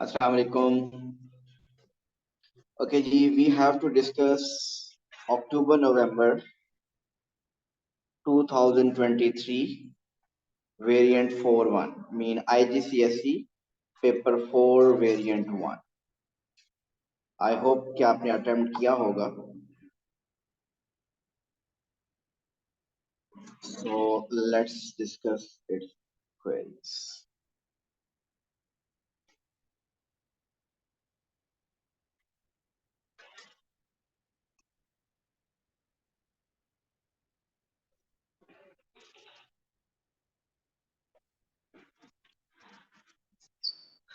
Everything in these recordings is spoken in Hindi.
Assalamu alaikum. Okay, ji, we have to discuss October-November 2023 variant 4-1, mean IGCSE paper 4 variant 1. I hope कि आपने attempt किया होगा. So let's discuss its queries.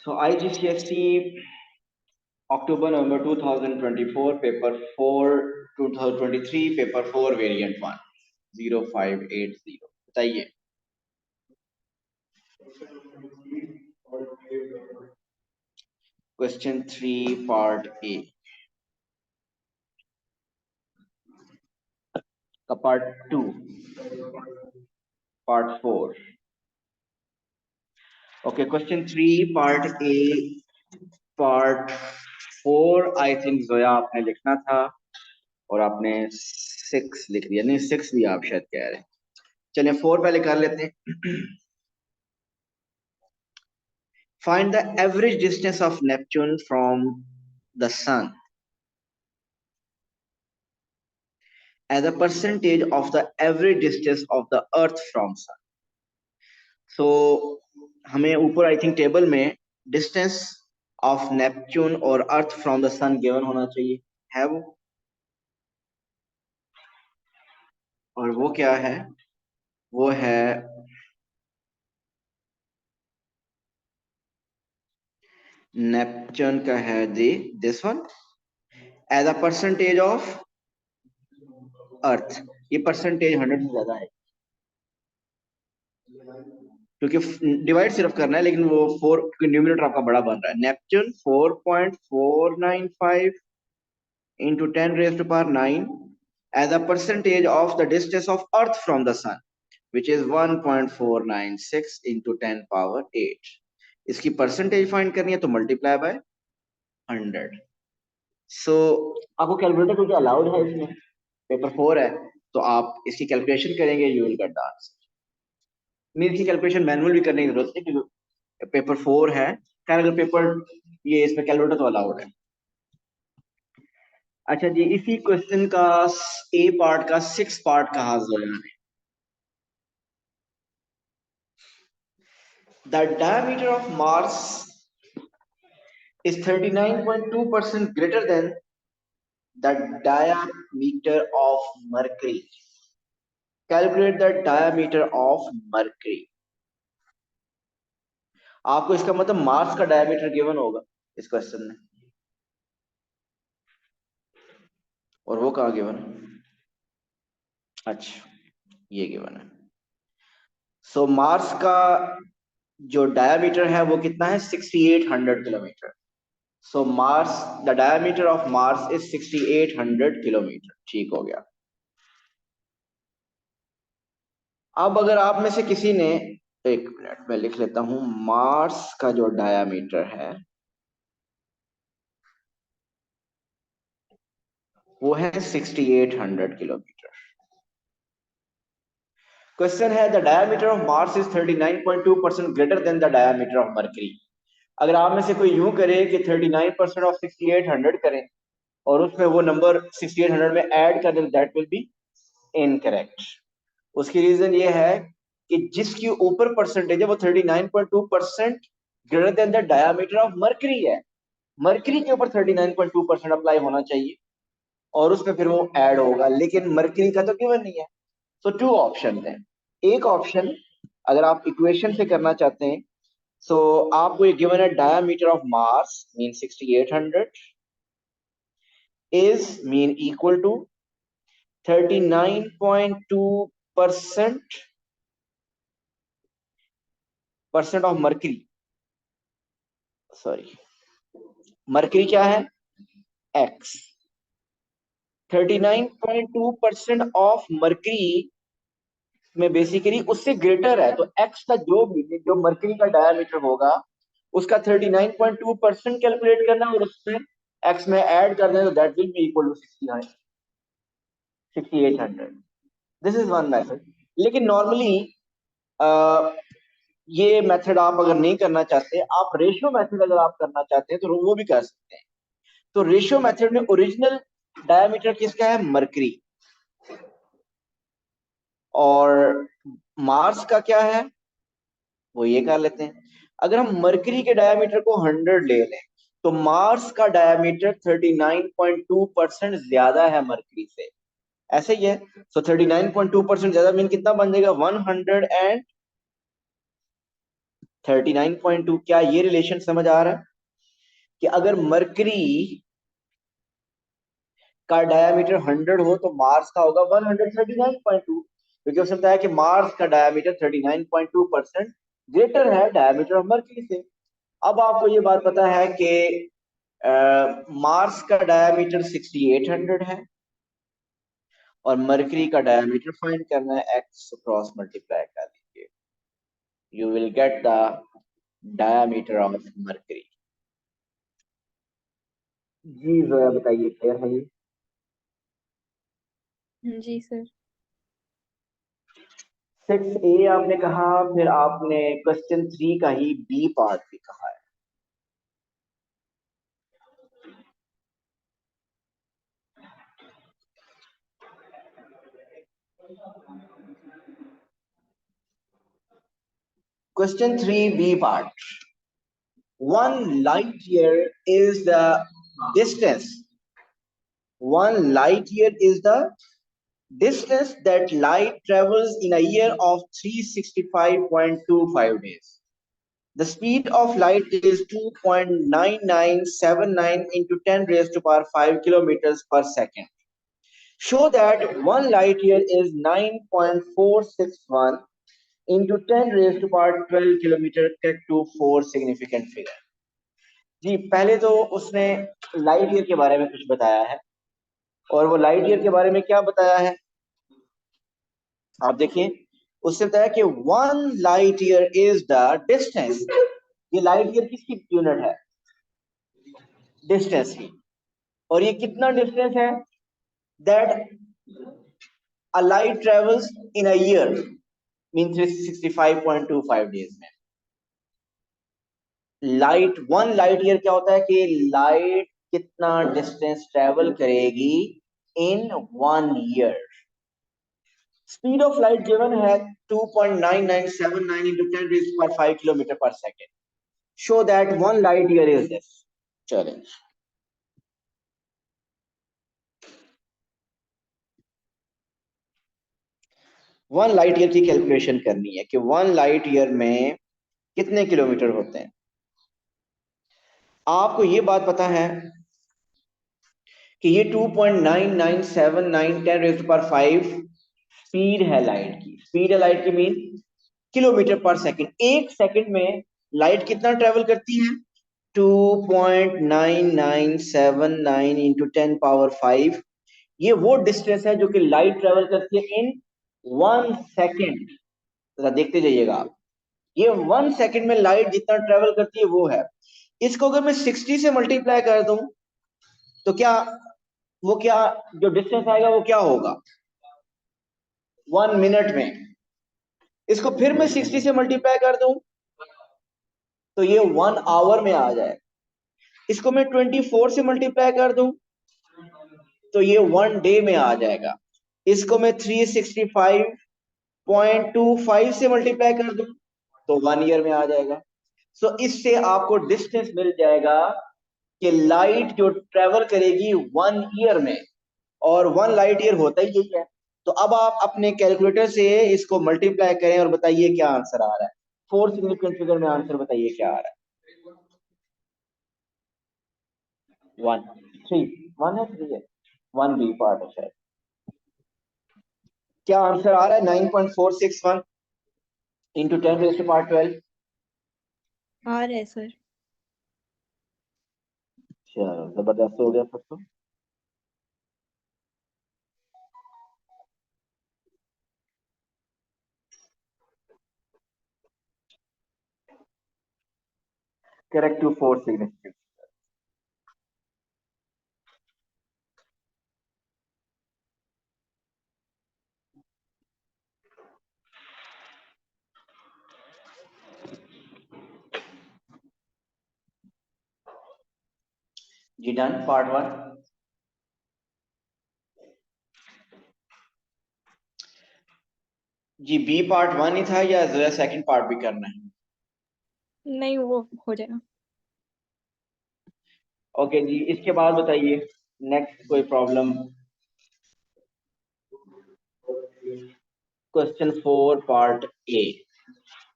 So IGCSE October-November 2024 paper 4 2023 paper 4 variant 1 0580. बताइए. Question 3 part A. Part 2 part 4. Okay, question 3 part A part 4 I think Zoya आपने लिखना था और आपने 6 लिख दिया. नहीं 6 भी आप शायद कह रहे हैं. चलिए 4 पहले कर लेते हैं. Find the average distance of Neptune from the sun as a percentage of the average distance of the earth from sun. So हमें ऊपर आई थिंक टेबल में डिस्टेंस ऑफ नेपच्यून और earth from the sun given होना चाहिए. है वो? और वो क्या है? वो है नेपच्यून का है this one as a percentage of earth. ये परसेंटेज 100 से ज्यादा है क्योंकि डिवाइड सिर्फ करना है, लेकिन वो 4 क्योंकि न्यूमरेटर आपका बड़ा बन रहा है. Neptune 4.495 into 10 raised to power 9 as a percentage of the distance of earth from the sun, which is 1.496 into 10 power 8. इसकी परसेंटेज फाइंड करनी है तो मल्टीप्लाई बाय 100. सो आपको कैलकुलेटर क्योंकि अलाउड है, इसमें पेपर 4 है तो आप इसकी कैलकुलेशन करेंगे, you will get the answer. मेरी इसकी कैलकुलेशन मैनुअल भी करने की जरूरत है क्योंकि पेपर 4 है. खैर अगर पेपर ये इसमें कैलकुलेटर तो अलाउड है. अच्छा जी, इसी क्वेश्चन का ए पार्ट का 6 पार्ट कहा जोया ने. The diameter of Mars is 39.2% greater than the diameter of Mercury. Calculate the diameter of Mercury. आपको इसका मतलब मार्स का डायमीटर गिवन होगा इस क्वेश्चन में, और वो कहाँ गिवन है? अच्छा, ये गिवन है. सो मार्स का जो डायमीटर है वो कितना है? 6800 kilometre. So Mars, the diameter of Mars is 6800 kilometre. ठीक हो गया. अब अगर आप में से किसी ने, एक मिनट में लिख लेता हूं, मार्स का जो डायामीटर है वो है 6800 किलोमीटर. क्वेश्चन है the diameter of Mars is 39.2% greater than the diameter of mercury. अगर आप में से कोई यूं करे कि 39% ऑफ 6800 करें और उसमें वो नंबर 6800 में ऐड कर दें, दैट विल बी इनकरेक्ट. उसकी रीजन ये है कि जिसकी ऊपर परसेंटेज है वो 39.2% greater than the diameter of mercury है. मरकरी के ऊपर 39.2% अप्लाई होना चाहिए और उसमें फिर वो ऐड होगा, लेकिन मरकरी का तो गिवन नहीं है. सो 2 ऑप्शन है. एक ऑप्शन अगर आप इक्वेशन से करना चाहते हैं, सो आपको ये गिवन है diameter of Mars mean 6800 is mean equal to 39.2% of Mercury. Sorry, Mercury क्या है? एक्स. 39.2% ऑफ मरकरी में बेसिकली उससे ग्रेटर है, तो एक्स का जो मरकरी का डायमीटर होगा उसका 39.2% कैलकुलेट करना है और उसमें एक्स में ऐड कर दें तो that will be equal to 6800। This is one method. लेकिन नॉर्मली ये मेथड आप अगर नहीं करना चाहते, आप रेशियो मेथड अगर आप करना चाहते हैं तो वो भी कर सकते हैं। तो रेशियो मेथड में ओरिजिनल डायमीटर किसका है? मरकरी। और मार्स का क्या है वो ये कर लेते हैं। अगर हम मरकरी के डायमीटर को 100 ले लें तो मार्स का डायमीटर 39.2% ज्यादा है मरकरी से। ऐसे ही है। सो 39.2% ज्यादा मीन कितना बन जाएगा? 139.2। क्या ये रिलेशन समझ आ रहा है कि अगर मरकरी का डायमीटर 100 हो तो मार्स का होगा 139.2, क्योंकि उसने बताया कि मार्स का डायमीटर 39.2% ग्रेटर है डायमीटर ऑफ मरकरी से। अब आपको ये बात पता है कि मार्स का डायमीटर 6800 है और मरकरी का डायमीटर फाइंड करना है, एक्स क्रॉस मल्टीप्लाई कर दीजिए, you will get the diameter of Mercury. जी जोया बताइए, क्लियर है ये? जी सर। 6A आपने कहा, फिर आपने क्वेश्चन 3 का ही बी पार्ट भी कहा है। Question 3B part, 1 light year is the distance. 1 light year is the distance that light travels in a year of 365.25 days. The speed of light is 2.9979 into 10 raised to power 5 kilometers per second. Show that 1 light year is 9.461 into 10 raised to power 12 kilometer. Take to 4 significant figures. जी पहले तो उसने लाइट ईयर के बारे में कुछ बताया है, और वो लाइट ईयर के बारे में क्या बताया है आप देखिए। उससे बताया कि 1 light year is the distance. ये लाइट ईयर किसकी यूनिट है? डिस्टेंस की। और ये कितना डिस्टेंस है? That a light travels in a year mean 365.25 days में। लाइट 1 light year क्या होता है कि लाइट कितना डिस्टेंस ट्रेवल करेगी इन 1 year। Speed of light given है 2.9979 into 10 raised to 5 किलोमीटर पर second. Show that 1 light year is this. चलें, 1 light year की कैलकुलेशन करनी है कि 1 light year में कितने किलोमीटर होते हैं। आपको ये बात पता है कि ये 2.9979 10 raised to 5 स्पीड है लाइट की। स्पीड है लाइट की मीन किलोमीटर पर सेकंड। एक सेकंड में लाइट कितना ट्रेवल करती है? 2.9979 इंटू 10 पावर 5। ये वो डिस्टेंस है जो कि लाइट ट्रेवल करती है इन 1 सेकेंड। जरा देखते जाइएगा आप, ये 1 सेकेंड में लाइट जितना ट्रेवल करती है वो है। इसको अगर मैं 60 से मल्टीप्लाई कर दूं तो क्या वो क्या जो डिस्टेंस आएगा वो क्या होगा? 1 मिनट में। इसको फिर मैं 60 से मल्टीप्लाई कर दूं तो ये 1 आवर में आ जाए। इसको मैं 24 से मल्टीप्लाई कर दूं तो ये 1 डे में आ जाएगा। इसको मैं 365.25 से मल्टीप्लाई कर दूं तो 1 ईयर में आ जाएगा। सो इससे आपको डिस्टेंस मिल जाएगा कि लाइट जो ट्रेवल करेगी 1 ईयर में, और 1 light year होता ही यही है। तो अब आप अपने कैलकुलेटर से इसको मल्टीप्लाई करें और बताइए क्या आंसर आ रहा है। 4 सिग्निफिकेंट फिगर में आंसर बताइए क्या आ रहा है। 1 3 1 है 3 है 1B पार्ट है शायद। क्या आंसर आ रहा है? 9.461 इंटू 10 रेज़ टू पावर 12। आ रहा है सर। चलो जबरदस्त हो गया फिर तो। Correct to 4 significance. जी डन, पार्ट 1। जी बी पार्ट 1 ही था या जरा सेकंड पार्ट भी करना है? नहीं, वो हो जाएगा। ओके जी, इसके बाद बताइए नेक्स्ट कोई प्रॉब्लम। क्वेश्चन 4 पार्ट ए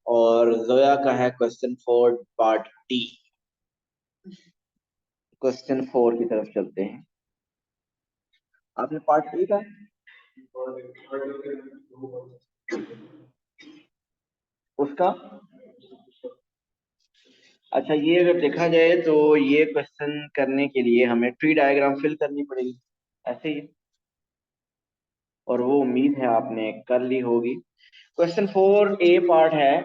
और जोया का है क्वेश्चन 4 पार्ट डी। क्वेश्चन 4 की तरफ चलते हैं। आपने पार्ट डी का उसका, अच्छा ये अगर देखा जाए तो ये क्वेश्चन करने के लिए हमें ट्री डायग्राम फिल करनी पड़ेगी ऐसे ही, और वो उम्मीद है आपने कर ली होगी। क्वेश्चन 4 ए पार्ट है,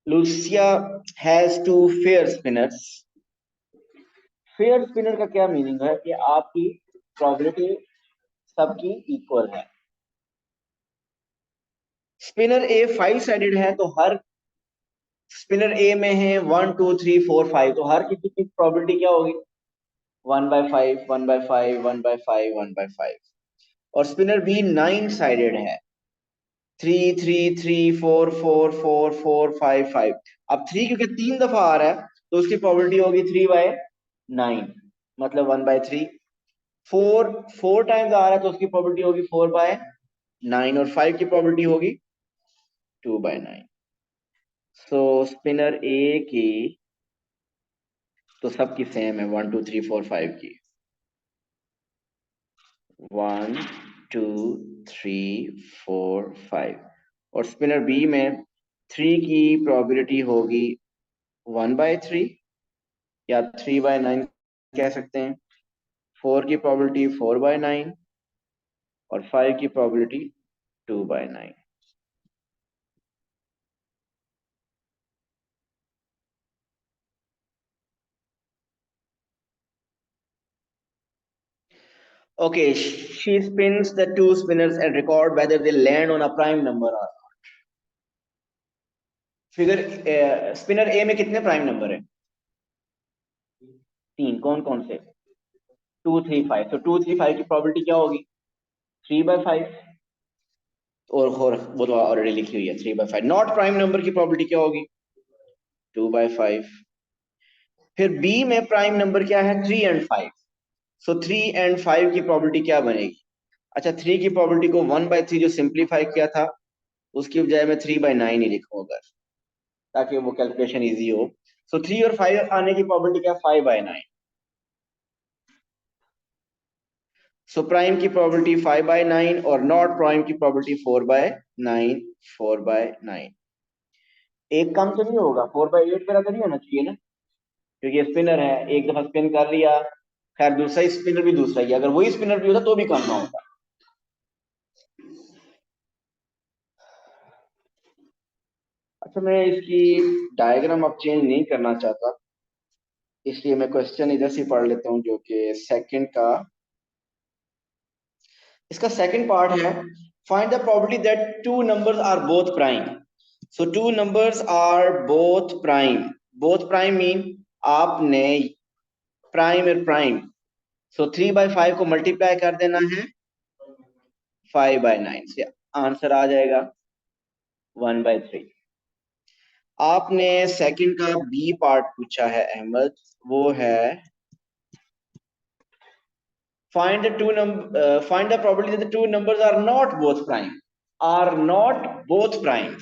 Lucia has two fair spinners. Fair spinner का क्या मीनिंग है कि आपकी प्रोबेबिलिटी सबकी इक्वल है। स्पिनर ए 5 साइडेड है तो हर स्पिनर ए में है 1 2 3 4 5, तो हर किसी की प्रोबेबिलिटी क्या होगी? 1/5 1/5 1/5 1/5। और स्पिनर बी 9 साइडेड है, 3 3 3 4 4 4 4 5 5। अब 3 क्योंकि 3 दफा आ रहा है तो उसकी प्रोबेबिलिटी होगी 3/9, मतलब 1/3। 4 टाइम्स आ रहा है तो उसकी प्रोबेबिलिटी होगी 4/9, और 5 की प्रोबेबिलिटी होगी 2/9। सो स्पिनर ए की तो सबकी सेम है 1 2 3 4 5 की, 1 2 3 4 5। और स्पिनर बी में 3 की प्रोबेबिलिटी होगी 1/3 या 3/9 कह सकते हैं। 4 की प्रोबेबिलिटी 4/9 और 5 की probability 2/9। Okay, she spins the two spinners and record whether they land on a prime number or not. Figure spinner A में कितने प्राइम नंबर है? 3। कौन कौन से? 2 3 5। तो 2 3 5 की प्रोबेबिलिटी क्या होगी? 3/5। और वो तो ऑलरेडी लिखी हुई है 3/5। नॉट प्राइम नंबर की प्रोबेबिलिटी क्या होगी? 2/5। फिर बी में प्राइम नंबर क्या है? 3 एंड 5। सो 3 एंड 5 की प्रोबेबिलिटी क्या बनेगी? अच्छा, 3 की प्रोबेबिलिटी को 1/3 जो सिंप्लीफाई किया था उसकी बजाय मैं 3/9 ही लिखूंगा ताकि वो कैलकुलेशन इजी हो। सो 3 और 5 आने की प्रोबेबिलिटी क्या? 5/9। सो प्राइम की प्रोबेबिलिटी 5/9 और नॉट प्राइम की प्रोबेबिलिटी 4/9। 4/9 एक कम तो नहीं होगा? 4/8 मेरा तो नहीं होना चाहिए ना, क्योंकि स्पिनर है, एक दफा स्पिन कर लिया। खैर दूसरा ही स्पिनर भी दूसरा ही, अगर वही स्पिनर भी होता तो भी कम ना होता। अच्छा, मैं इसकी डायग्राम अब चेंज नहीं करना चाहता, इसलिए मैं क्वेश्चन इधर से पढ़ लेता हूँ जो कि सेकंड का, इसका सेकंड पार्ट है, find the probability that two numbers are both prime. So two numbers are both prime. Both prime mean आपने प्राइम और प्राइम, सो 3/5 को मल्टीप्लाई कर देना है 5/9 से, आंसर आ जाएगा 1/3। आपने सेकंड का बी पार्ट पूछा है अहमद, वो है find the two find the probability that the two numbers are not both prime, are not both prime।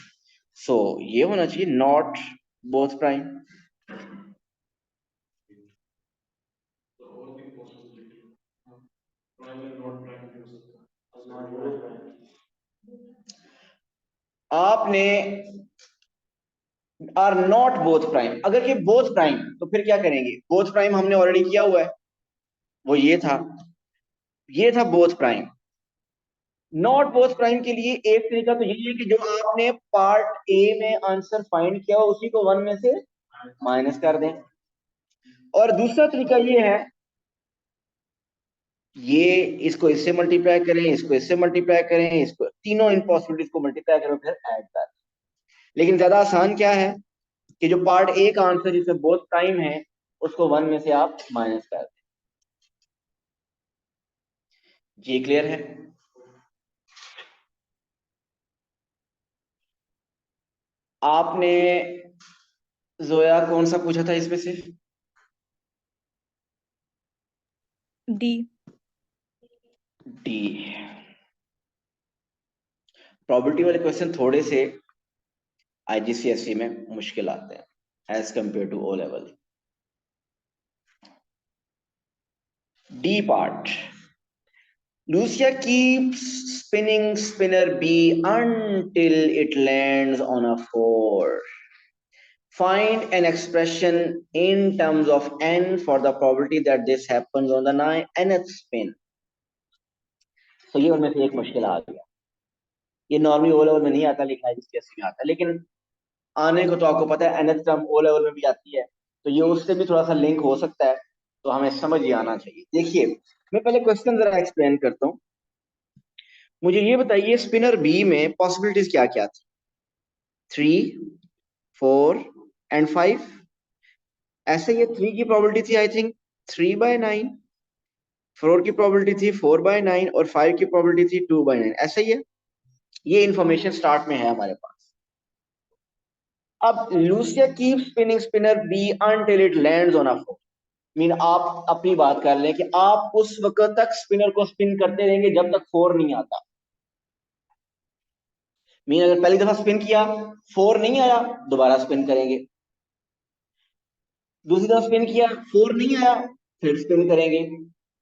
so ये होना चाहिए not both prime। आपने आर नॉट बोथ प्राइम, अगर ये बोथ प्राइम तो फिर क्या करेंगे? बोथ प्राइम हमने ऑलरेडी किया हुआ है, वो ये था both prime. Not both prime के लिए एक तरीका तो यही है कि जो आपने पार्ट ए में आंसर फाइंड किया उसी को वन में से माइनस कर दें। और दूसरा तरीका ये है, ये इसको इससे मल्टीप्लाई करें, इसको इससे मल्टीप्लाई करें, इसको तीनों इम्पॉसिबिलिटीज को मल्टीप्लाई करें फिर ऐड करें। लेकिन ज्यादा आसान क्या है कि जो पार्ट ए का आंसर जिसमें बोथ प्राइम है उसको 1 में से आप माइनस कर दें। ये क्लियर है? आपने जोया कौन सा पूछा था इसमें से? डी। डी। प्रोबेबिलिटी वाले क्वेश्चन थोड़े से आईजीसीएसई में मुश्किल आते हैं as compare to O level. D part, Lucia keeps spinning spinner B until it lands on a 4. Find an expression in terms of n for the probability that this happens on the nth spin. तो ये उनमें से एक मुश्किल आ गया। ये नॉर्मली ओ लेवल में नहीं आता लेकिन आईजीसीएसई में आता है। लेकिन आने को तो आपको पता है nth टर्म ओ लेवल में भी आती है, तो ये उससे भी थोड़ा सा लिंक हो सकता है, तो हमें समझ ही आना चाहिए। देखिए मैं पहले क्वेश्चन जरा एक्सप्लेन करता हूँ। मुझे ये बताइए स्पिनर बी में पॉसिबिलिटीज क्या क्या थी? 3, 4 एंड 5। ऐसे ये 3 की प्रोबेबिलिटी थी आई थिंक 3/9, 4 की प्रोबेबिलिटी थी 4/9 और 5 की प्रोबेबिलिटी थी 2/9। ऐसे ही है, ये इंफॉर्मेशन स्टार्ट में है हमारे पास। अब Lucia keep spinning spinner B until it lands on a 4। Mean आप अपनी बात कर लें कि आप उस वक्त तक स्पिनर को स्पिन करते रहेंगे जब तक 4 नहीं आता। मीन अगर पहली दफा स्पिन किया 4 नहीं आया, दोबारा स्पिन करेंगे। दूसरी दफा स्पिन किया 4 नहीं आया, फिर स्पिन करेंगे।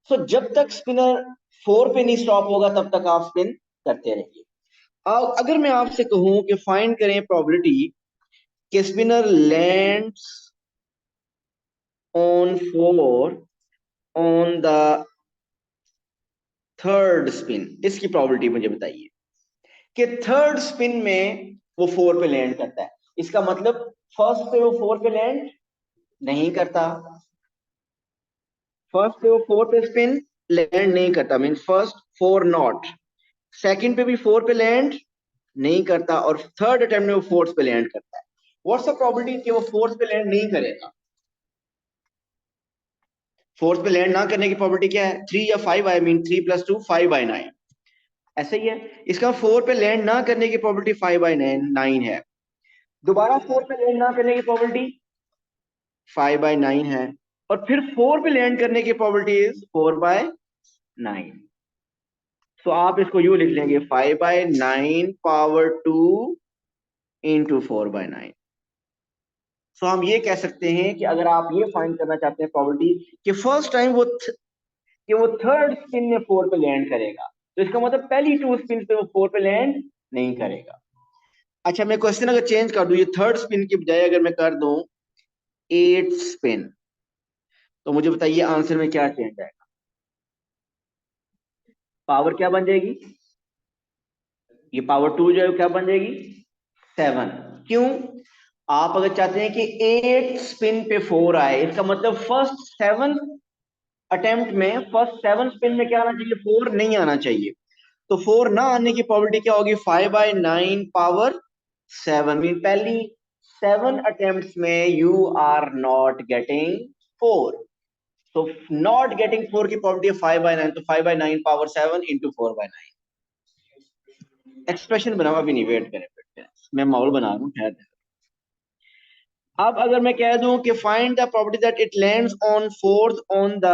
सो जब तक स्पिनर 4 पे नहीं स्टॉप होगा तब तक आप स्पिन करते रहेंगे। अगर मैं आपसे कहूं कि फाइंड करें प्रोबेबिलिटी कि spinner lands on 4 on the third spin, इसकी प्रोबेबिलिटी मुझे बताइए कि थर्ड स्पिन में वो 4 पे लैंड करता है। इसका मतलब फर्स्ट पे वो 4 पे लैंड नहीं करता, फर्स्ट पे वो 4 पे स्पिन लैंड नहीं करता, मीन फर्स्ट 4 नॉट। सेकंड पे भी 4 पे लैंड नहीं करता और थर्ड अटेम्प्ट में वो फोर्थ पे लैंड करता है। व्हाट्स द प्रोबेबिलिटी कि वो फोर्थ पे लैंड नहीं करेगा? फोर्थ पे लैंड ना करने की प्रोबेबिलिटी क्या है? 3 या 5, आई मीन 3 + 2 5/9। ऐसा ही है, इसका 4 पे लैंड ना करने की प्रोबेबिलिटी 5/9 है। दोबारा 4 पे लैंड ना करने की प्रोबेबिलिटी 5/9 है और फिर 4 पे लैंड करने की प्रोबेबिलिटी इज 4/9। तो आप इसको यू लिख लेंगे 5/9 पावर 2 इंटू 4/9। सो हम ये कह सकते हैं कि अगर आप ये फाइंड करना चाहते हैं प्रोबेबिलिटी कि फर्स्ट टाइम कि वो थर्ड स्पिन में 4 पे लैंड करेगा, तो इसका मतलब पहली 2 स्पिन पे वो 4 पे लैंड नहीं करेगा। अच्छा मैं क्वेश्चन अगर चेंज कर दूं, ये थर्ड स्पिन की बजाय अगर मैं कर दूं 8 स्पिन, तो मुझे बताइए आंसर में क्या चेंज आएगा? पावर क्या बन जाएगी? ये पावर 2 जो है क्या बन जाएगी? 7। क्यों? आप अगर चाहते हैं कि 8 स्पिन पे 4 आए, इसका मतलब फर्स्ट 7 अटेम्प्ट में फर्स्ट 7 स्पिन में क्या आना चाहिए? 4 नहीं आना चाहिए। तो 4 ना आने की प्रोबेबिलिटी क्या होगी? 5/9 पावर 7। मीन पहली 7 अटेम्प्ट्स में यू आर नॉट गेटिंग 4। तो नॉट गेटिंग 4 की प्रोबेबिलिटी है 5/9, तो 5/9 पावर 7 इंटू 4/9। एक्सप्रेशन बनाओ, अभी नहीं, वेट करें, मैं माहौल बना रहा हूँ, ठहर। अब अगर मैं कह दूं कि find the probability that it lands on fourth on the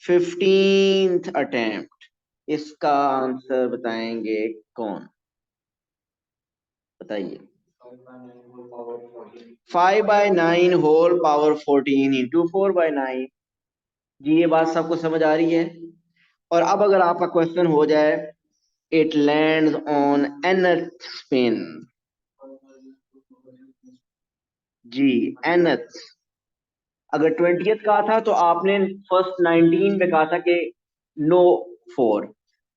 15th attempt, इसका आंसर बताएंगे कौन? बताइए। 5/9 होल पावर 14 इंटू 4/9। जी ये बात सबको समझ आ रही है? और अब अगर आपका क्वेश्चन हो जाए it lands on nth spin, जी nth, अगर 20th कहा था तो आपने फर्स्ट 19 पे कहा था कि नो 4,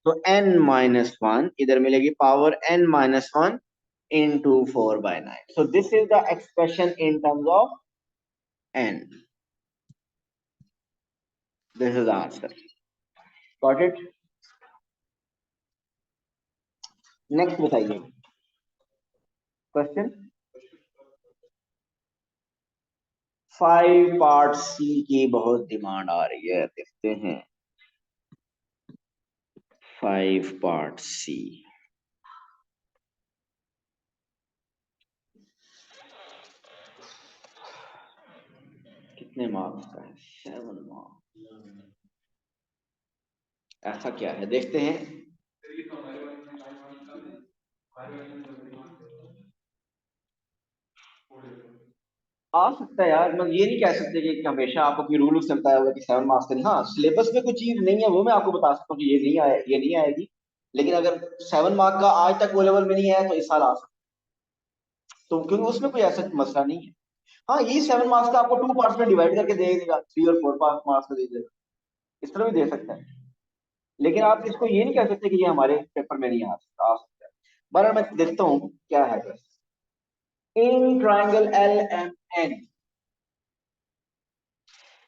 तो n-1 इधर मिलेगी power n-1 into 4/9. So this is the expression in terms of n. This is the answer. Got it? Next बताइए क्वेश्चन 5 पार्ट सी की बहुत डिमांड आ रही है, देखते हैं 5 पार्ट सी। कितने मार्क्स का है? 7 मार्क्स। ऐसा क्या है, देखते हैं। आ सकता है यार, मतलब ये नहीं कह सकते कि हमेशा आपको कोई रूल चलता है कि 7 मार्क्स का। हाँ, सिलेबस में कुछ चीज नहीं है वो मैं आपको बता सकता हूँ कि ये नहीं आएगी, लेकिन अगर 7 मार्क का आज तक वो लेवल में नहीं आया तो इस साल आ सकता है, तो क्योंकि उसमें कोई ऐसा मसला नहीं है। हाँ, ये 7 मार्क्स का आपको 2 पार्ट्स में डिवाइड करके दे देगा, 3 और 4 मार्क्स का दे देगा, इस तरह भी दे सकता है। लेकिन आप इसको ये नहीं कह सकते कि ये हमारे पेपर में नहीं आ सकता है। बहरहाल मैं देखता हूँ क्या है। In triangle L M N,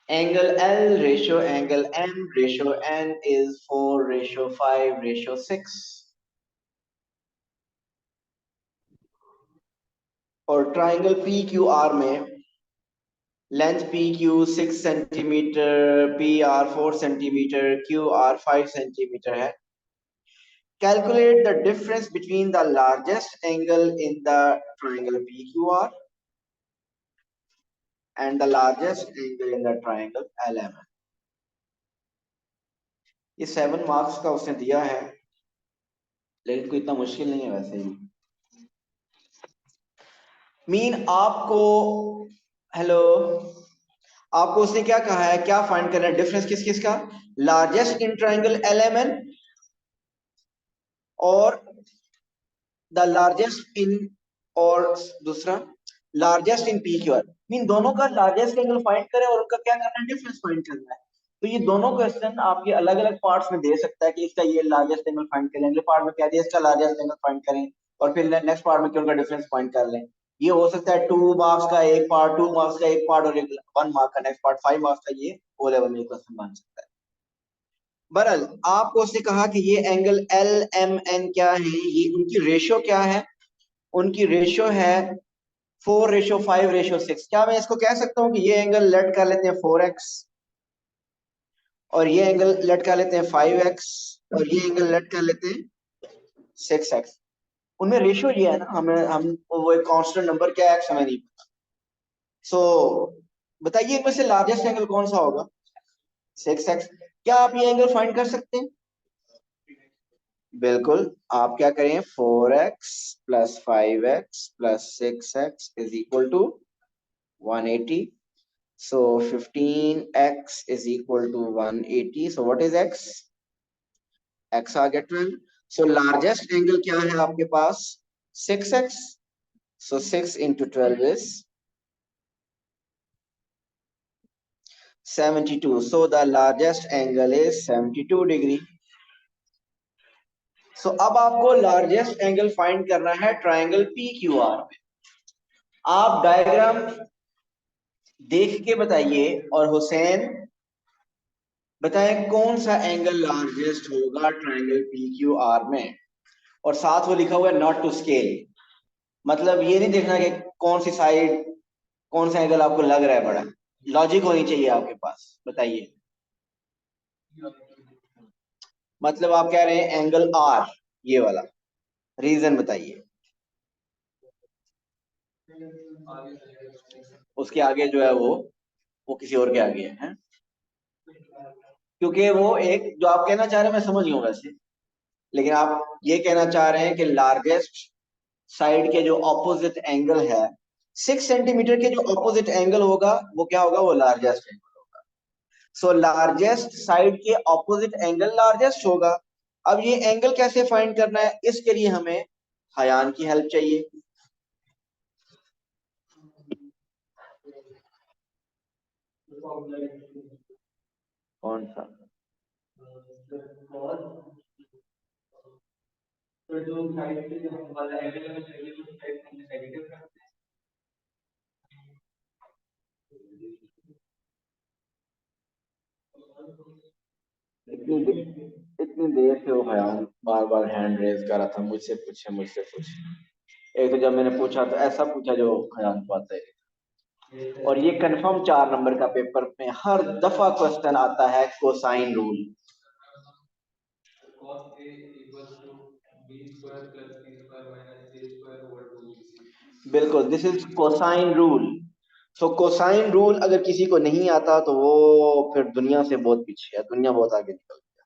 angle L ratio angle M ratio N is 4:5:6, और ट्राइंगल पी क्यू आर में length P Q 6 centimetre, P R 4 centimetre, Q R 5 centimetre है। Calculate the difference between the largest angle in the triangle PQR and the largest angle in the triangle LMN. ये 7 मार्क्स का उसने दिया है, लेकिन कोई इतना मुश्किल नहीं है वैसे ही। मीन आपको, हेलो, आपको उसने क्या कहा है, क्या फाइंड करना है, डिफरेंस किस किस का, लार्जेस्ट इन ट्राइंगल LMN और द लार्जेस्ट इन, और दूसरा लार्जेस्ट इन PQR। मीन दोनों का लार्जेस्ट एंगल फाइंड करें और उनका क्या करना है, डिफरेंस फाइंड करना है। तो ये दोनों क्वेश्चन आपके अलग अलग पार्ट्स में दे सकता है कि इसका ये लार्जेस्ट एंगल फाइंड करें, अगले पार्ट में क्या दिया, इसका लार्जेस्ट एंगल फाइंड करें, और फिर नेक्स्ट पार्ट में क्यों उनका डिफरेंस फाइंड कर लें। ये हो सकता है 2 मार्क्स का एक पार्ट, 2 मार्क्स का एक पार्ट, और 1 मार्क का नेक्स्ट पार्ट, 5 मार्क्स का ये ओ लेवल में क्वेश्चन बन सकता है। बहरहाल आपको उसने कहा कि ये एंगल एल एम एन क्या है, ये उनकी रेशियो क्या है, उनकी रेशियो है 4:5:6। क्या मैं इसको कह सकता हूं कि ये एंगल लेट कर लेते हैं 4x, और ये एंगल लेट कर लेते हैं 5x, और ये एंगल लेट कर लेते हैं 6x। उनमें रेशियो ये है ना, हम वो एक कांस्टेंट नंबर क्या है x हमें नहीं पता। सो बताइए इनमें से लार्जेस्ट एंगल कौन सा होगा, 6x। क्या आप ये एंगल फाइंड कर सकते हैं? बिल्कुल, आप क्या करें, 4x + 5x + 6x is equal to 180। So 15x is equal to 180. So what is x? x आ गया 12. So largest angle क्या है आपके पास, 6x. So 6 into 12 is 72. So the largest angle is 72 degree. So अब आपको largest angle find करना है triangle PQR में। आप डायग्राम देख के बताइए, और हुसैन बताएं कौन सा एंगल लार्जेस्ट होगा ट्रायंगल PQR में, और साथ वो लिखा हुआ है नॉट टू स्केल। मतलब ये नहीं देखना कि कौन सी साइड, कौन सा एंगल आपको लग रहा है बड़ा, लॉजिक होनी चाहिए आपके पास। बताइए, मतलब आप कह रहे हैं एंगल R ये वाला, रीजन बताइए। उसके आगे जो है वो किसी और के आगे है? क्योंकि वो एक जो आप कहना चाह रहे हैं मैं समझ गया हूं वैसे, लेकिन आप ये कहना चाह रहे हैं कि लार्जेस्ट साइड के जो ऑपोजिट एंगल है, 6 सेंटीमीटर के जो ऑपोजिट एंगल होगा वो क्या होगा, वो लार्जेस्ट एंगल होगा। सो लार्जेस्ट साइड के ऑपोजिट एंगल लार्जेस्ट होगा। अब ये एंगल कैसे फाइंड करना है, इसके लिए हमें हयान की हेल्प चाहिए। कौन सा? इतनी देर से वो हयान बार बार हैंड रेज कर रहा था, मुझसे पूछे मुझसे पूछे। एक तो जब मैंने पूछा तो ऐसा पूछा जो हयान को आता है। और ये कंफर्म 4 नंबर का पेपर में हर दफा क्वेश्चन आता है कोसाइन रूल। बिल्कुल, this is cosine rule. So cosine rule अगर किसी को नहीं आता तो वो फिर दुनिया से बहुत पीछे है, दुनिया बहुत आगे निकल गया।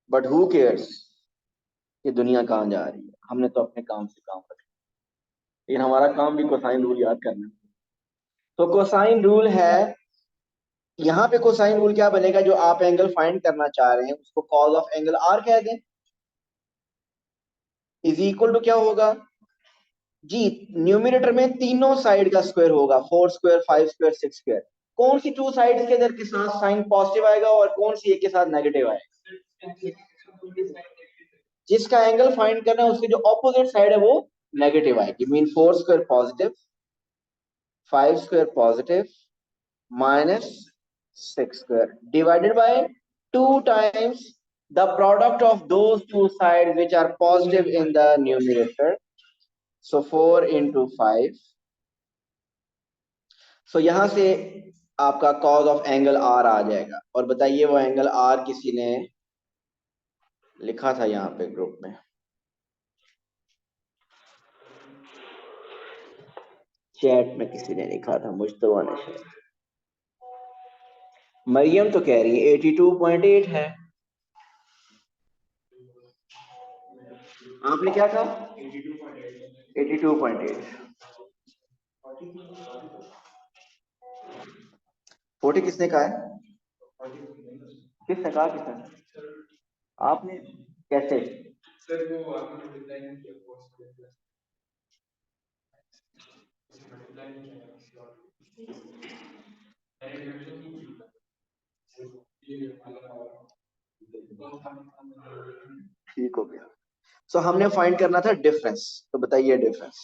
बट हु केयर्स ये दुनिया कहाँ जा रही है, हमने तो अपने काम से काम रखा। लेकिन हमारा काम भी कोसाइन रूल याद करना है। तो कोसाइन रूल है, यहाँ पे कोसाइन रूल क्या बनेगा, जो आप एंगल फाइंड करना चाह रहे हैं उसको कॉज ऑफ एंगल आर कह दें, इज इक्वल टू क्या होगा जी, न्यूमिनेटर में तीनों साइड का स्क्वायर होगा, 4 स्क्वायर 5 स्क्वायर 6 स्क्वायर। कौन सी 2 साइड के इधर के साथ साइन पॉजिटिव आएगा और कौन सी एक के साथ नेगेटिव आएगा? जिसका एंगल फाइंड करना है उसकी जो ऑपोजिट साइड है वो नेगेटिव आएगी। Mean 4 square positive 5 square positive minus 6 square divided by 2 times the product of those two sides which are positive in the numerator. So 4 into 5. So यहां से आपका cos of angle R आ जाएगा। और बताइए वो एंगल R किसी ने लिखा था यहाँ पे ग्रुप में? चैट में किसी ने लिखा था, मुझतबा ने शायद। मरियम तो कह रही है 82.8 है। आपने क्या कहा? 82.8। 40 किसने कहा है? किसने कहा? किसने? आपने? कैसे? ठीक हो गया। सो हमने फाइंड करना था डिफरेंस, तो बताइए difference.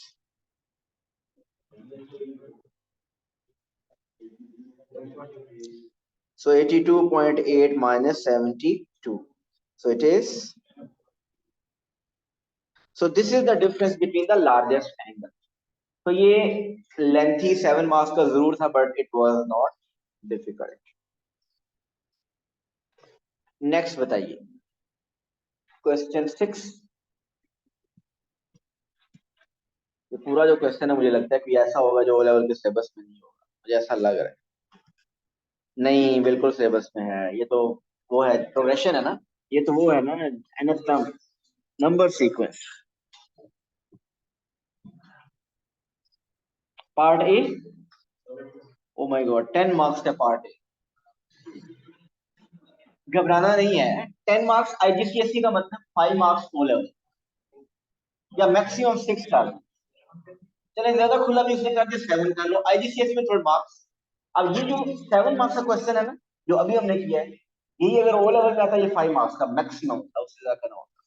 So 82.8 minus 72. So it is. So this is the difference between the largest angle. तो ये लेंथी 7 मार्क्स का जरूर था, but it was not difficult. Next बताइए, क्वेश्चन 6। ये पूरा जो क्वेश्चन है मुझे लगता है कि ऐसा होगा जो ओ लेवल के सिलेबस में नहीं होगा, मुझे ऐसा लग रहा है। नहीं, बिल्कुल सिलेबस में है ये तो। वो है प्रोग्रेशन है ना, ये तो वो है ना, nth term, number sequence. Part A. Oh my God, 10 marks का पार्ट ए। घबराना नहीं है। 10 मार्क्स आईजीसीएसई का मतलब 5 मार्क्स ओ लेवल या मैक्सिमम 6 का। चले ज्यादा खुला भी इसने कर दिया 7 कर लो, आईजीसीएस में थोड़े मार्क्स। अब ये जो 7 मार्क्स का क्वेश्चन है ना, जो अभी हमने किया है, यही अगर ओ लेवल का आता ये 5 मार्क्स का मैक्सिमम था, उससे ज्यादा ना होता।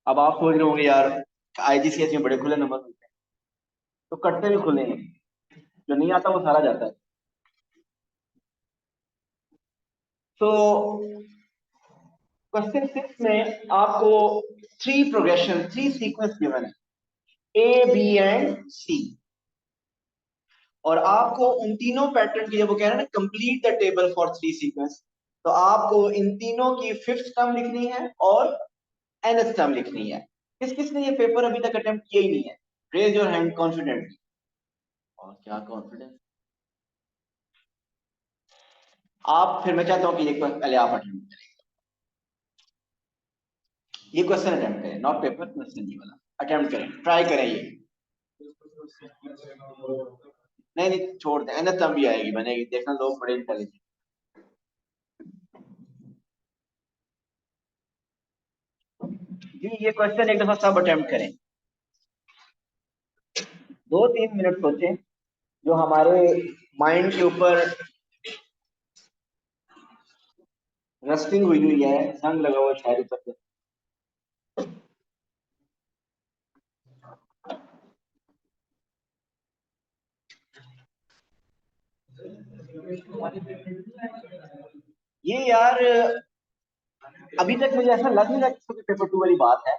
अब आप सोच रहे होंगे यार आईजीसीएस में बड़े खुले नंबर मिलते हैं, तो कटते भी खुले हैं, जो नहीं आता वो सारा जाता है। तो क्वेश्चन 6 में आपको 3 सीक्वेंस गिवन है, ए बी एंड सी। और आपको उन तीनों पैटर्न की, जब वो कह रहे हैं ना complete the table for 3 sequence, तो आपको इन तीनों की 5th टर्म लिखनी है और nth टर्म लिखनी है। किस किसने ये पेपर अभी तक अटेम्प्ट किया ही नहीं है? Raise your hand confidently. और क्या कॉन्फिडेंस? आप, फिर मैं चाहता हूँ कि एक बार पहले आप अटेम्प्ट करें, ये क्वेश्चन अटेम्प्ट करें, नॉट पेपर, क्वेश्चन ये वाला अटेम्प्ट करें, ट्राई करें ये। नहीं नहीं, छोड़ दें, nth टर्म भी आएगी, बनेगी, देखना, लोग बड़े इंटेलिजेंट। जी ये क्वेश्चन एक दफा सब अटेम्प्ट करें, 2-3 मिनट सोचें, जो हमारे माइंड के ऊपर रस्टिंग हुई हुई है, जंग लगा हुआ शायद ऊपर से। ये यार अभी तक मुझे ऐसा लग नहीं रहा कि पेपर टू वाली बात है,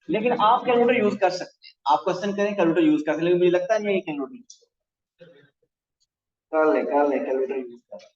लेकिन आप कैलकुलेटर यूज कर सकते हैं। आप क्वेश्चन करें कैलकुलेटर यूज कर सकते हैं, लेकिन मुझे लगता नहीं है कैलकुलेटर यूज कर ले कैलकुलेटर यूज कर।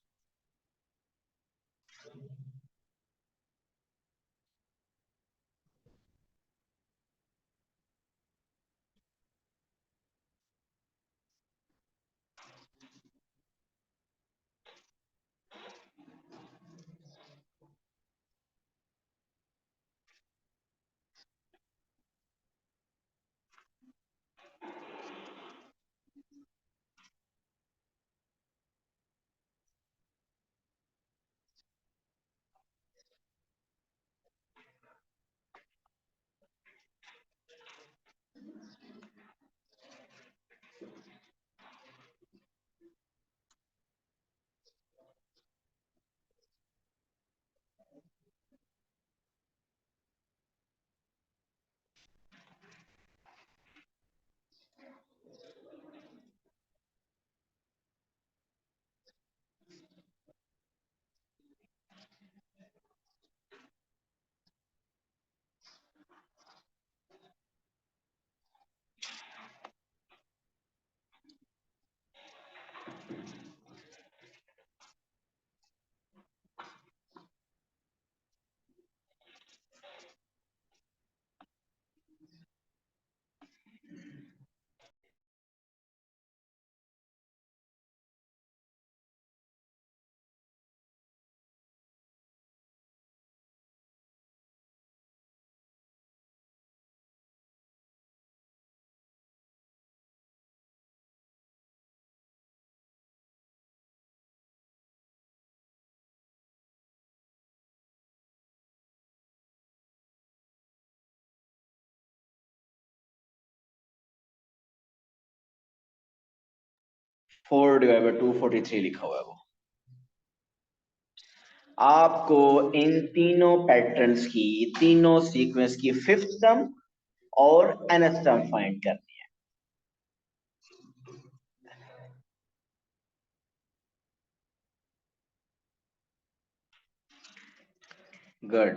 4/243 लिखा हुआ है वो। आपको इन तीनों पैटर्न्स की, तीनों सीक्वेंस की फिफ्थ टर्म और nth टर्म फाइंड करनी है। गुड।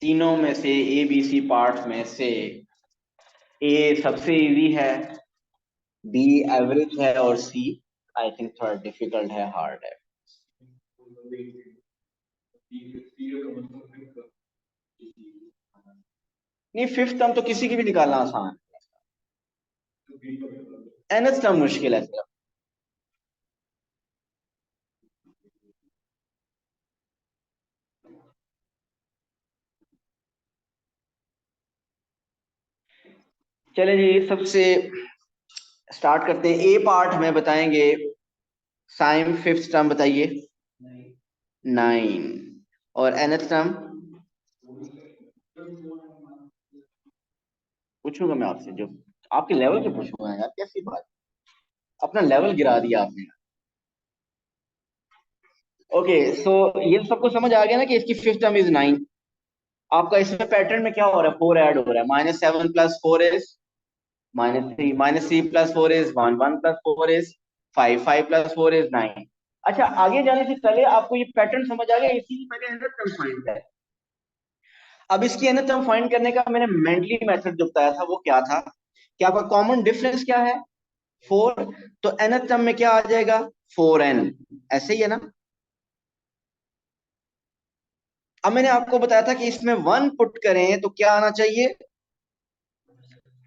तीनों में से ए बी सी पार्ट में से ए सबसे इजी है, बी एवरेज है, और सी आई थिंक थोड़ा डिफिकल्ट है, हार्ड है। नहीं, फिफ्थ टर्म तो किसी की भी निकालना आसान है, nth टर्म मुश्किल है सिर्फ। चले जी, सबसे स्टार्ट करते हैं। ए पार्ट में बताएंगे साइन फिफ्थ टर्म बताइए। 9। और nth टर्म पूछूंगा मैं आपसे, जो आपके लेवल पे पूछूंगा यार, कैसी बात, अपना लेवल गिरा दिया आपने। ओके, सो ये सबको समझ आ गया ना कि इसकी फिफ्थ टर्म इज 9। आपका इसमें पैटर्न में क्या हो रहा है, 4 ऐड हो रहा है, -7 + 4 इज -3, -3 + 4 इज 1, 1 + 4 इज 5, 5 + 4 इज 9। अच्छा, आगे जाने से पहले आपको ये पैटर्न समझ आ गया, इसी मैंने एनथ फाइंड है। अब इसकी एनथ फाइंड करने का मैंने मेंटली मेथड जो बताया था वो क्या था, कि आपका कॉमन डिफरेंस क्या है, 4, तो nth टर्म में क्या आ जाएगा, 4n, ऐसे ही है ना। अब मैंने आपको बताया था कि इसमें 1 पुट करें तो क्या आना चाहिए,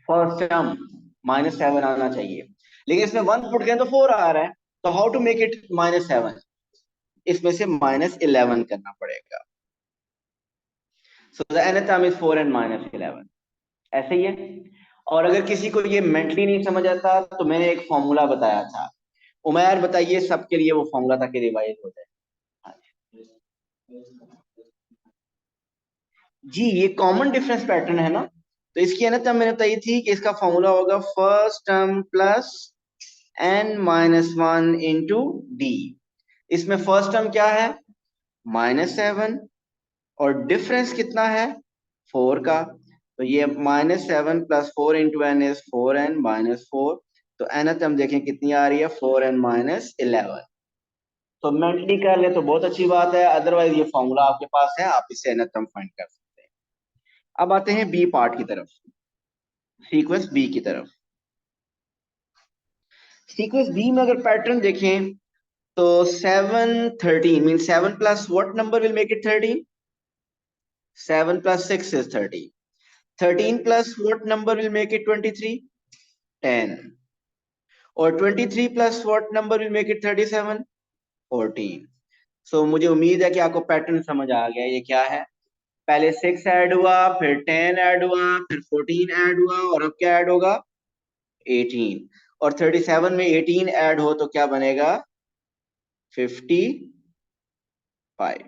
फर्स्ट टर्म -7 आना चाहिए, लेकिन इसमें 1 पुट करें तो 4 आ रहा है, तो हाउ टू मेक इट -7, इसमें से -11 करना पड़ेगा। So the nth term is 4 and -11, ऐसे ही है। और अगर किसी को ये मेंटली नहीं समझ आता तो मैंने एक फॉर्मूला बताया था, उमैर बताइए सबके लिए वो फॉर्मूला ताकि रिवाइज हो जाए। जी, ये कॉमन डिफरेंस पैटर्न है ना, तो इसकी ना मैंने बताई थी कि इसका फॉर्मूला होगा first term plus n-1 into D. इसमें फर्स्ट टर्म क्या है, -7, और डिफरेंस कितना है, 4 का, तो ये -7 + 4 इंटू एन इज 4n -4, तो एन टर्म देखें कितनी आ रही है, 4n -11। तो मेंटली कर ले तो बहुत अच्छी बात है, अदरवाइज ये फॉर्मूला आपके पास है, आप इससे एन टर्म फाइंड कर सकते हैं। अब आते हैं बी पार्ट की तरफ, सीक्वेंस बी की तरफ। सीक्वेंस बी में अगर पैटर्न देखें तो 7 13 mean 7 plus what number will make it 13, 7 + 6 is 13, 13 plus what number will make it 23, 10, और 23 plus what number will make it 37, 14। सो मुझे उम्मीद है कि आपको पैटर्न समझ आ गया, ये क्या है, पहले 6 ऐड हुआ, फिर 10 ऐड हुआ, फिर 14 ऐड हुआ, और अब क्या ऐड होगा, 18, और 37 में 18 ऐड हो तो क्या बनेगा, 55।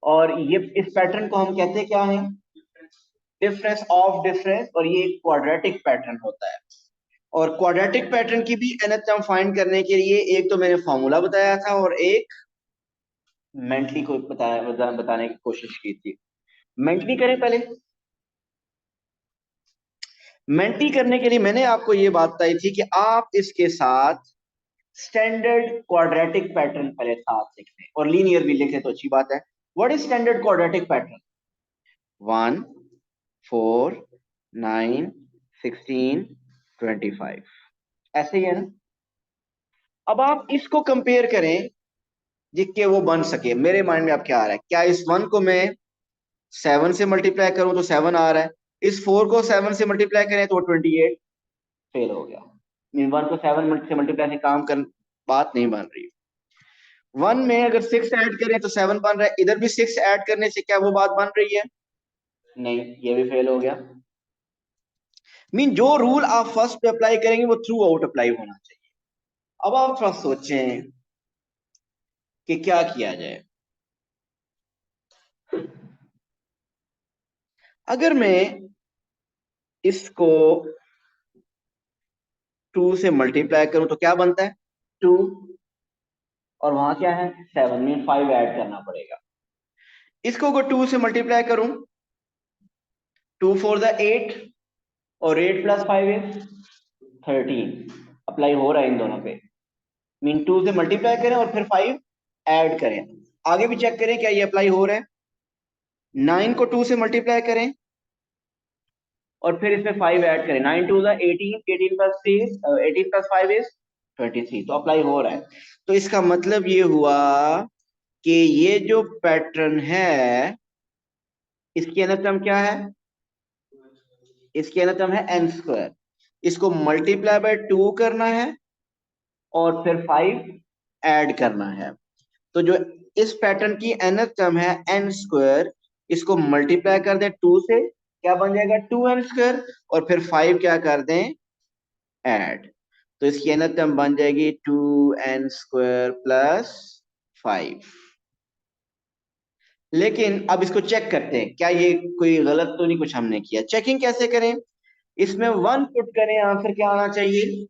और ये इस पैटर्न को हम कहते हैं क्या है, डिफरेंस ऑफ डिफरेंस, और ये एक क्वाड्रेटिक पैटर्न होता है। और क्वाड्रेटिक पैटर्न की भी nth टर्म फाइंड करने के लिए एक तो मैंने फॉर्मूला बताया था और एक मेंटली को बताने की कोशिश की थी। मेंटली करें पहले, मेंटली करने के लिए मैंने आपको ये बात बताई थी कि आप इसके साथ स्टैंडर्ड क्वाड्रेटिक पैटर्न पहले साथ लिख लें, और लीनियर भी लिख लें तो अच्छी बात है। What is standard quadratic pattern, 1 4 9 16 25, ऐसे ही है ना। अब आप इसको कंपेयर करें जिसके वो बन सके, मेरे माइंड में अब क्या आ रहा है, क्या इस 1 को मैं 7 से मल्टीप्लाई करूं तो 7 आ रहा है, इस 4 को 7 से मल्टीप्लाई करें तो 28, फेल हो गया। मीन 1 को 7 से मल्टीप्लाई से काम कर, बात नहीं बन रही। 1 में अगर 6 ऐड करें तो 7 बन रहा है, इधर भी 6 ऐड करने से क्या वो बात बन रही है, नहीं, ये भी फेल हो गया। मीन जो रूल आप फर्स्ट पे अप्लाई करेंगे वो थ्रू आउट अप्लाई होना चाहिए। अब आप थोड़ा सोचें कि क्या किया जाए। अगर मैं इसको 2 से मल्टीप्लाई करूं तो क्या बनता है, 2, और वहां क्या है 7, में 5 ऐड करना पड़ेगा। इसको अगर 2 से मल्टीप्लाई करूं, 2 4 द 8, और 8 + 5 इज 13, अप्लाई हो रहा है इन दोनों पे। मीन 2 से मल्टीप्लाई करें और फिर 5 ऐड करें, आगे भी चेक करें क्या ये अप्लाई हो रहा है। 9 को 2 से मल्टीप्लाई करें और फिर इसमें 5 ऐड करें, 9 2 द 18, 18 + 3 18 + 5 इज 23, तो अप्लाई हो रहा है। तो इसका मतलब ये हुआ कि ये जो पैटर्न है इसकी अनदर टर्म क्या है, इसकी अनदर टर्म है n², इसको मल्टीप्लाई बाय 2 करना है और फिर 5 ऐड करना है। तो जो इस पैटर्न की nth टर्म है n², इसको मल्टीप्लाई कर दें 2 से, क्या बन जाएगा 2n², और फिर 5 क्या कर दें, ऐड, तो इसकी nth टर्म बन जाएगी 2n² + 5। लेकिन अब इसको चेक करते हैं, क्या ये कोई गलत तो नहीं कुछ हमने किया, चेकिंग कैसे करें। इसमें 1 पुट करें, आंसर क्या आना चाहिए,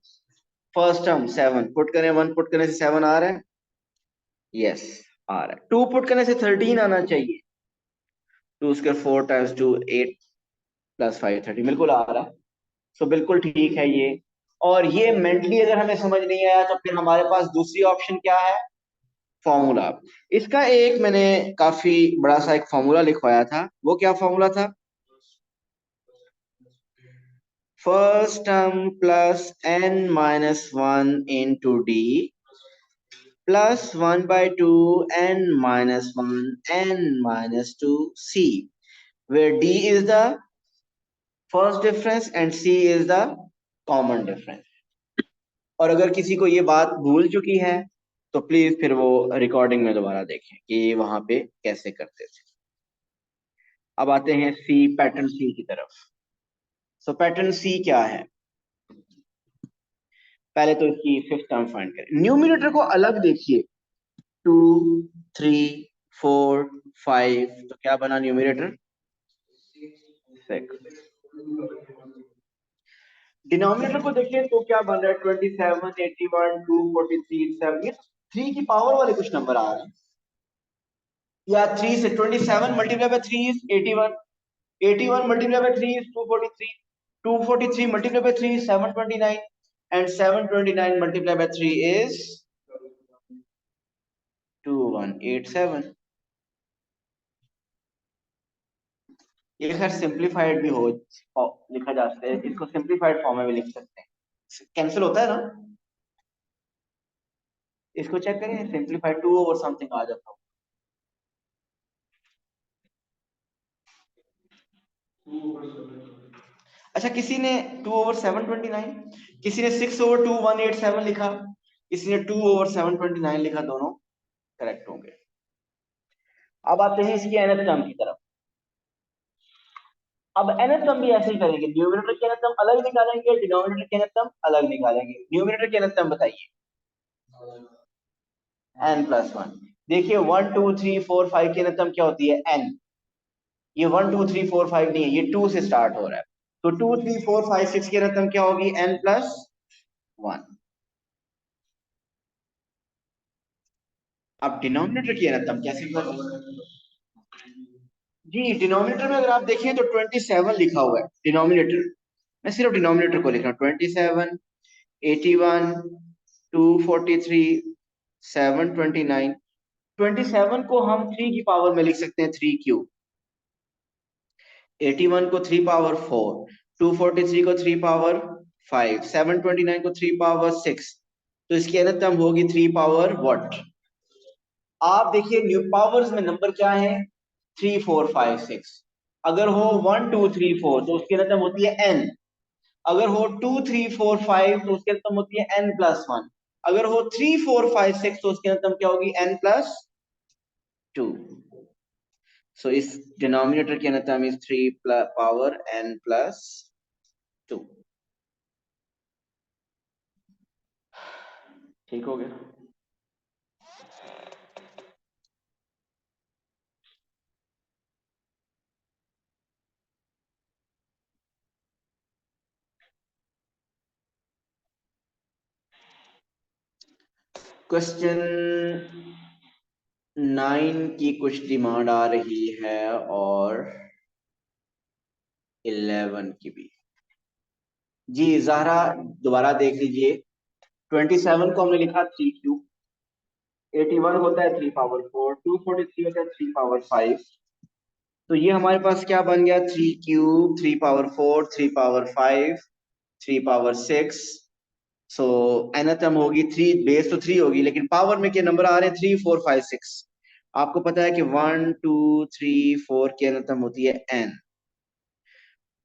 फर्स्ट टर्म 7 पुट करें, 1 पुट करने से 7 आ रहा है, यस आ रहा है। 2 पुट करने से 13 आना चाहिए, 2 स्क्वायर 4 टाइम्स 2 8 प्लस 5 30 बिल्कुल आ रहा है। सो बिल्कुल ठीक है ये। और ये मेंटली अगर हमें समझ नहीं आया तो फिर हमारे पास दूसरी ऑप्शन क्या है, फॉर्मूला। इसका एक मैंने काफी बड़ा सा एक फॉर्मूला लिखवाया था, वो क्या फॉर्मूला था, first term plus n minus 1 into D plus 1/2 n minus 1 n minus 2 c, where d is the first difference and c is the common difference। और अगर किसी को ये बात भूल चुकी है तो प्लीज फिर वो रिकॉर्डिंग में दोबारा देखें कि वहां पे कैसे करते थे। अब आते हैं सी, पैटर्न सी की तरफ। सो पैटर्न सी क्या है, पहले तो इसकी फिफ्थ टर्म फाइंड करें। न्यूमरेटर को अलग देखिए, 2 3 4 5, तो क्या बना न्यूमरेटर 6। डिनोमिनेटर को देखिए तो क्या बन रहा है 27 81 2 43 7, ये 3 की पावर वाले कुछ नंबर आ रहे हैं। या 3 से 27 multiply by 3 is 81, 81 multiply by 3 is 243, 243 multiply by 3 is 729 and 729 multiplied by 3 is 2187। ये खैर सिंप्लीफाइड भी हो लिखा जा सकता है, इसको सिंप्लीफाइड फॉर्म में भी लिख सकते हैं, कैंसिल होता है ना। इसको चेक करें, सिंप्लीफाइड 2 ओवर समथिंग आ जाता हो। अच्छा किसी ने 2 ओवर 729, किसी ने 6 ओवर 2 187 लिखा, किसी ने 2 ओवर 729 लिखा, दोनों करेक्ट होंगे। अब आते हैं इसकी nth टर्म की तरफ। अब nth टर्म भी ऐसे ही करेंगे, न्यूमरेटर की nth टर्म अलग निकालेंगे, डिनोमिनेटर की nth टर्म अलग निकालेंगे। न्यूमरेटर की nth टर्म बताइए, n प्लस 1। देखिए 1 2 3 4 5 की nth टर्म क्या होती है, n। ये 1 2 3 4 5 नहीं है, ये 2 से स्टार्ट हो रहा है, तो 2 3 4 5 6 की nth टर्म क्या होगी, n प्लस 1। अब डिनोमिनेटर की nth टर्म कैसे करें, जी डिनोमिनेटर में अगर आप देखें तो 27 लिखा हुआ है डिनोमिनेटर, मैं सिर्फ डिनोमिनेटर को लिख रहा हूँ, 27 81 243 729। 27 को हम 3 की पावर में लिख सकते हैं 3 क्यूब, 81 को 3 पावर 4, 243 को 3 पावर 5, 729 को 3 पावर 6, तो इसकी nth टर्म होगी 3 पावर व्हाट। आप देखिए न्यू पावर्स में नंबर क्या है, 3 4 5 6। अगर हो 1 2 3 4 तो उसकी nth टर्म होती है n, अगर हो 2 3 4 5 तो उसकी nth टर्म होती है n प्लस 1, अगर हो 3 4 5 6 तो उसकी nth टर्म क्या होगी, n प्लस 2। सो इस डिनोमिनेटर की nth term is 3 power n plus 2। ठीक हो गया। क्वेश्चन 9 की कुछ डिमांड आ रही है और 11 की भी। जी ज़हरा दोबारा देख लीजिए, 27 को हमने लिखा 3 क्यूब, 81 होता है 3 पावर 4, 243 होता है 3 पावर 5, तो ये हमारे पास क्या बन गया, 3 क्यूब 3 पावर 4 3 पावर 5 3 पावर 6। सो nth टर्म होगी 3, बेस तो 3 होगी लेकिन पावर में क्या नंबर आ रहे हैं 3 4 5 6। आपको पता है कि 1 2 3 4 की nth टर्म होती है n,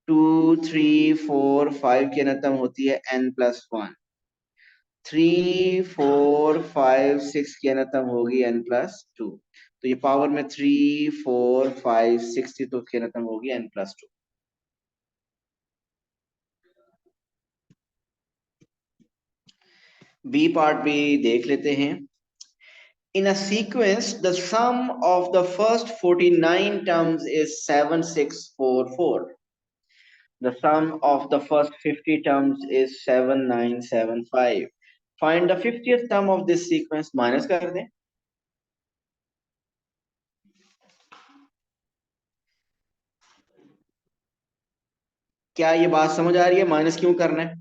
2 3 4 5 की nth टर्म होती है n प्लस 1, 3 4 5 6 की nth टर्म होगी n प्लस 2। तो ये पावर में 3 4 5 6 थी तो उसकी nth टर्म होगी n प्लस 2। बी पार्ट भी देख लेते हैं। In a sequence, the sum of the first 49 terms is 7644. The sum of the first 50 terms is 7975. Find the 50th term of this sequence. Minus कर दें। क्या ये बात समझ आ रही है? माइनस क्यों करना है?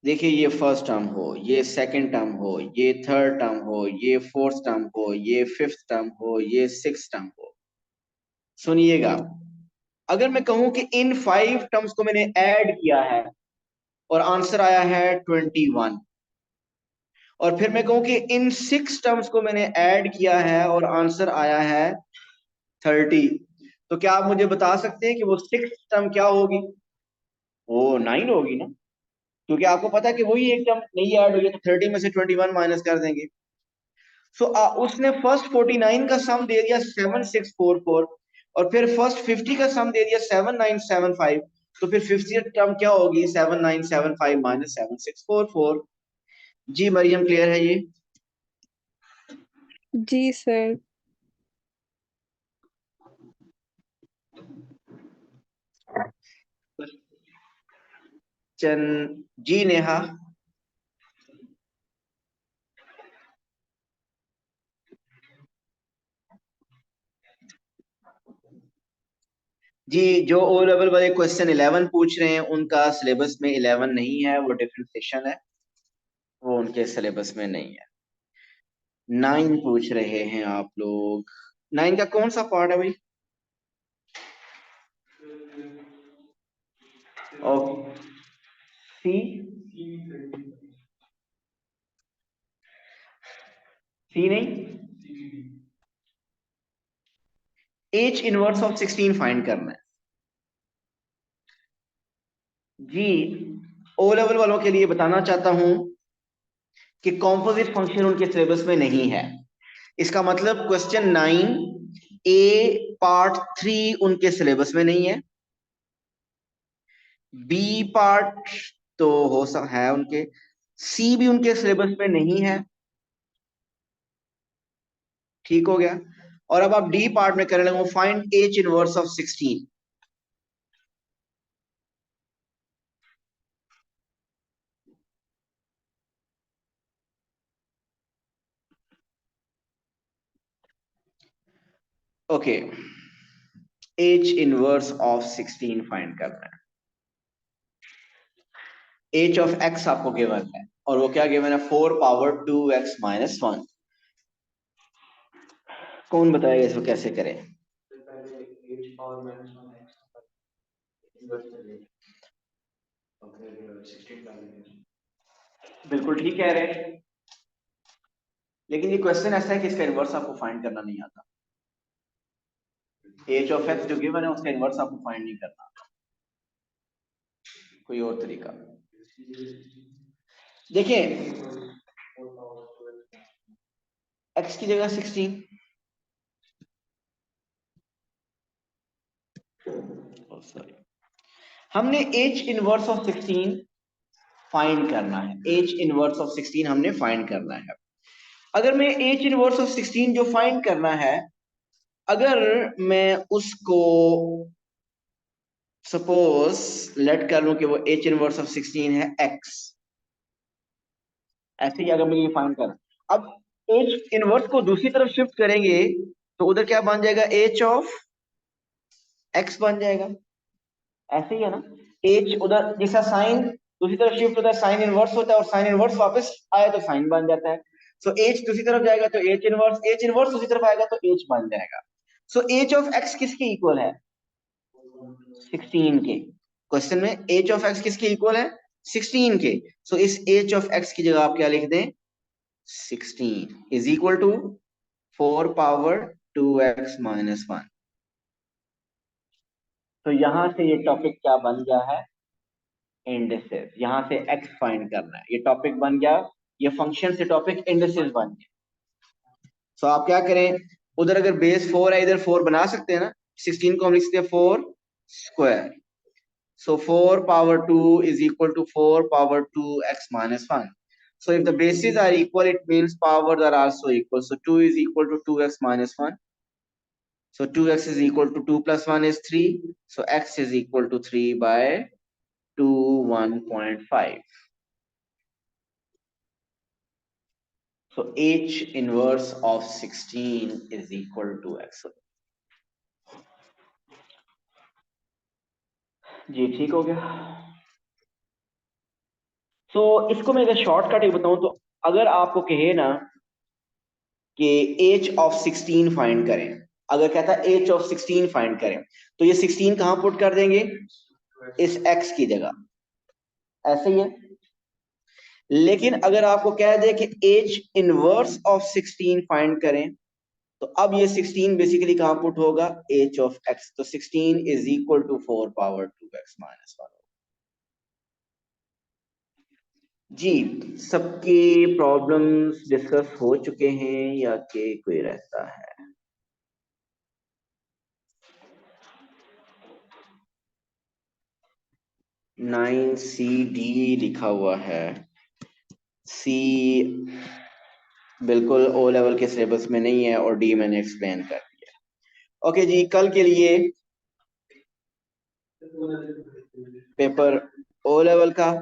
देखिए, ये फर्स्ट टर्म हो, ये सेकंड टर्म हो, ये थर्ड टर्म हो, ये फोर्थ टर्म हो, ये फिफ्थ टर्म हो, ये सिक्स टर्म हो, सुनिएगा। अगर मैं कहूं कि इन 5 टर्म्स को मैंने ऐड किया है और आंसर आया है 21, और फिर मैं कहूं कि इन 6 टर्म्स को मैंने ऐड किया है और आंसर आया है 30, तो क्या आप मुझे बता सकते हैं कि वो 6 टर्म क्या होगी? वो 9 होगी ना, क्योंकि आपको पता है कि वही एक टर्म नहीं ऐड हुई है, तो 30 में से 21 माइनस कर देंगे। सो उसने फर्स्ट 49 का सम दे दिया 7644, और फिर फर्स्ट 50 का सम दे दिया 7975, तो फिर 50th टर्म क्या होगी? 7975 माइनस 7644। जी मरियम, क्लियर है ये? जी सर। चन जी नेहा। जी, जो ओ लेवल वाले क्वेश्चन 11 पूछ रहे हैं उनका सिलेबस में 11 नहीं है, वो डिफरेंशिएशन है, वो उनके सिलेबस में नहीं है। 9 पूछ रहे हैं आप लोग। 9 का कौन सा पार्ट है भाई? ओके, सी, सी नहीं, एच इनवर्स ऑफ 16 फाइंड करना है। जी, ओ लेवल वालों के लिए बताना चाहता हूं कि कॉम्पोजिट फंक्शन उनके सिलेबस में नहीं है। इसका मतलब क्वेश्चन 9 ए पार्ट 3 उनके सिलेबस में नहीं है, बी पार्ट तो हो सकता है उनके, सी भी उनके सिलेबस में नहीं है। ठीक हो गया। और अब आप डी पार्ट में करने लगो, find H inverse of 16। Okay, H inverse of 16 find करना है। एच ऑफ एक्स आपको गिवन है, और वो क्या गिवन है? 4 पावर 2x माइनस 1। कौन बताएगा इसको कैसे करें? बिल्कुल ठीक कह रहे हैं, लेकिन ये क्वेश्चन ऐसा है कि इसका इनवर्स आपको फाइंड करना नहीं आता। एच ऑफ एक्स जो गिवन है उसका इनवर्स आपको फाइंड नहीं करना, कोई और तरीका देखिए। एक्स की जगह 16, सॉरी, हमने एच इनवर्स ऑफ 16 फाइंड करना है। एच इनवर्स ऑफ 16 हमने फाइंड करना है। अगर मैं एच इनवर्स ऑफ 16 जो फाइंड करना है, अगर मैं उसको सपोज लेट कर लूं कि वो एच इनवर्स ऑफ 16 है एक्स, ऐसे ही अगर मैं ये फाइंड करना, अब एच इनवर्स को दूसरी तरफ शिफ्ट करेंगे तो उधर क्या बन जाएगा? एच ऑफ एक्स बन जाएगा। ऐसे ही है ना? एच उधर जैसा साइन दूसरी तरफ शिफ्ट होता है, साइन इनवर्स होता है, और साइन इनवर्स वापस आए तो साइन बन जाता है। सो एच दूसरी तरफ जाएगा तो एच इनवर्स दूसरी तरफ आएगा तो एच बन जाएगा। सो एच ऑफ एक्स किसके इक्वल है? 16 के। क्वेश्चन में एच ऑफ एक्स किसके इक्वल है? 16 के। सो इस एच ऑफ एक्स की जगह आप क्या लिख दें? 16 is equal to 4 power 2x minus 1। तो यहां से ये टॉपिक क्या बन गया है? इंडिसेस। यहां से x फाइंड करना है, ये टॉपिक बन गया। ये फंक्शन से टॉपिक इंडिसेस बन गया। सो आप क्या करें, उधर अगर बेस 4 है इधर 4 बना सकते हैं ना। 16 को हम लिख सकते हैं 4 square. So 4 power 2 is equal to 4 power 2x minus 1. So if the bases are equal, it means powers are also equal. So 2 is equal to 2x minus 1. So 2x is equal to 2 plus 1 is 3. So x is equal to 3 by 2 1.5. So h inverse of 16 is equal to x. जी ठीक हो गया। तो इसको मैं अगर शॉर्टकट ही बताऊं तो अगर आपको कहे ना कि एच ऑफ 16 फाइंड करें, अगर कहता है एच ऑफ 16 फाइंड करें, तो ये 16 कहां पुट कर देंगे? इस x की जगह, ऐसे ही है। लेकिन अगर आपको कह दे कि एच इनवर्स ऑफ 16 फाइंड करें, तो अब ये 16 बेसिकली कहां पुट होगा? H of x। तो 16 is equal to 4 power 2x minus 1। जी, सबके प्रॉब्लम्स डिस्कस हो चुके हैं या कि कोई रहता है? 9CD लिखा हुआ है। सी बिल्कुल ओ लेवल के सिलेबस में नहीं है और डी मैंने एक्सप्लेन कर दिया। ओके जी, कल के लिए पेपर ओ लेवल का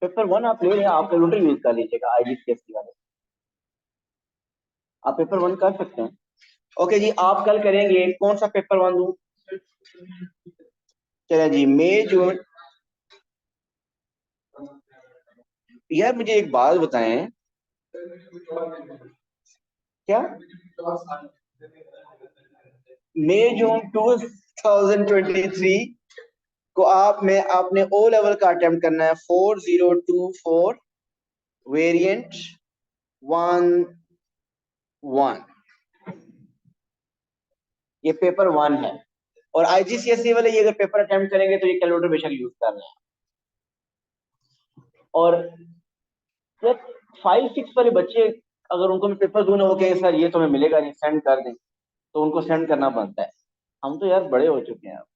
पेपर 1 आप ले रहे हैं, आप कैलकुलेटर यूज कर लीजिएगा आईजीसीएसई वाले, आप पेपर 1 कर सकते हैं। ओके जी, आप कल करेंगे कौन सा पेपर 1 दूं? चलिए जी, मई जून। यार मुझे एक बात बताएं, क्या मई जून 2023 को आपने ओ लेवल का अटेम्प्ट करना है 4024 वेरिएंट 1 ये पेपर 1 है। और आईजीसीएसई वाले ये अगर पेपर अटेम्प्ट करेंगे तो ये कैलकुलेटर बेशक यूज कर रहे हैं। और 5-6 वाले बच्चे अगर उनको मैं पेपर दूं ना, वो कहेंगे सर ये तो हमें मिलेगा नहीं, सेंड कर दें, तो उनको सेंड करना बनता है। हम तो यार बड़े हो चुके हैं अब।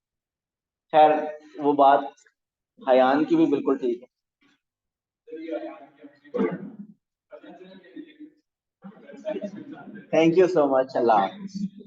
खैर, वो बात हयान की भी बिल्कुल ठीक है। थैंक यू सो मच, अल्लाह हाफिज़।